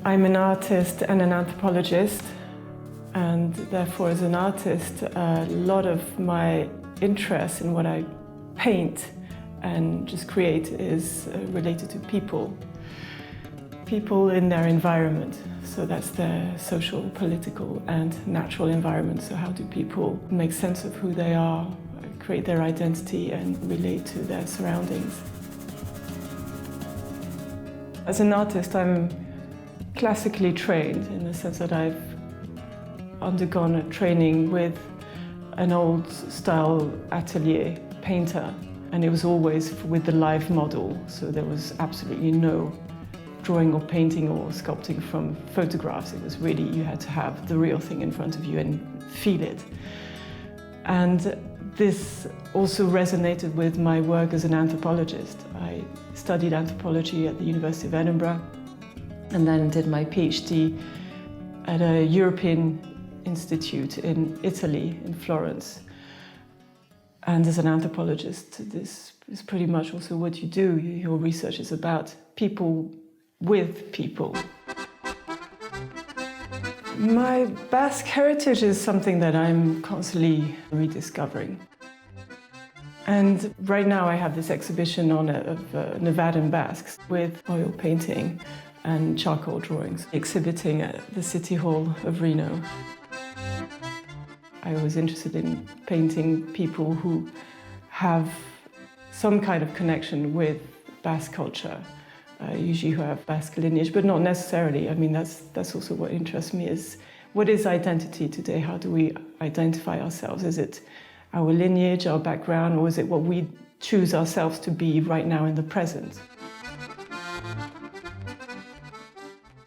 I'm an artist and an anthropologist, and therefore as an artist, a lot of my interest in what I paint and just create is related to people. People in their environment, so that's their social, political and natural environment. So how do people make sense of who they are, create their identity and relate to their surroundings? As an artist, I'm classically trained in the sense that I've undergone a training with an old style atelier painter, and it was always with the live model, so there was absolutely no drawing or painting or sculpting from photographs. It was really, you had to have the real thing in front of you and feel it. And this also resonated with my work as an anthropologist. I studied anthropology at the University of Edinburgh and then did my PhD at a European institute in Italy, in Florence. And as an anthropologist, this is pretty much also what you do. Your research is about people with people. My Basque heritage is something that I'm constantly rediscovering. And right now I have this exhibition on of Nevadan Basques with oil painting and charcoal drawings, exhibiting at the City Hall of Reno. I was interested in painting people who have some kind of connection with Basque culture, usually who have Basque lineage, but not necessarily. I mean, that's also what interests me, is what is identity today? How do we identify ourselves? Is it our lineage, our background, or is it what we choose ourselves to be right now in the present?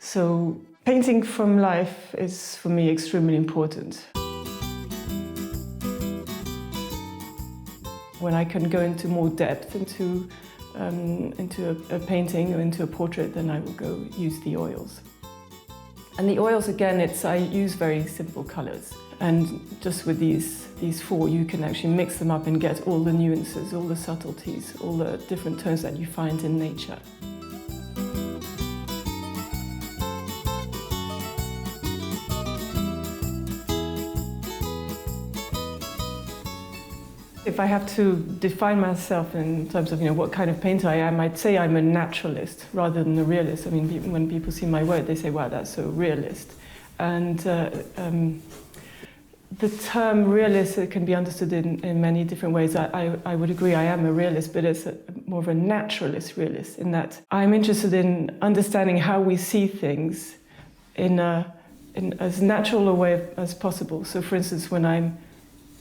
So painting from life is, for me, extremely important. When I can go into more depth into a painting or into a portrait, then I will go use the oils. And the oils, again, I use very simple colors. And just with these four, you can actually mix them up and get all the nuances, all the subtleties, all the different tones that you find in nature. If I have to define myself in terms of what kind of painter I am, I'd say I'm a naturalist rather than a realist. I mean, when people see my work, they say, wow, that's so realist. And the term realist can be understood in many different ways. I would agree I am a realist, but it's more of a naturalist realist, in that I'm interested in understanding how we see things in as natural a way as possible. So for instance, when I'm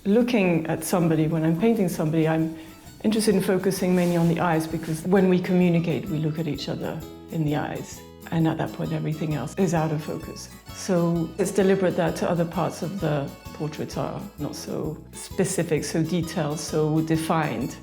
looking at somebody, when I'm painting somebody, I'm interested in focusing mainly on the eyes, because when we communicate, we look at each other in the eyes. And at that point, everything else is out of focus. So it's deliberate that other parts of the portrait are not so specific, so detailed, so defined.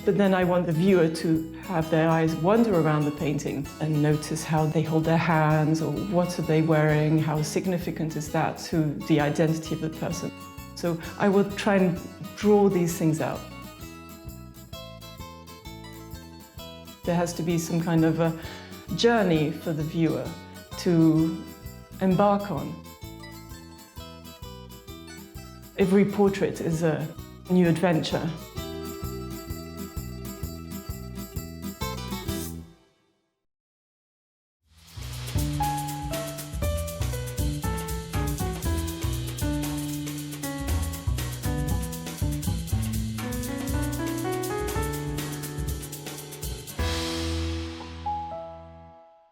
But then I want the viewer to have their eyes wander around the painting and notice how they hold their hands, or what are they wearing, how significant is that to the identity of the person. So I will try and draw these things out. There has to be some kind of a journey for the viewer to embark on. Every portrait is a new adventure.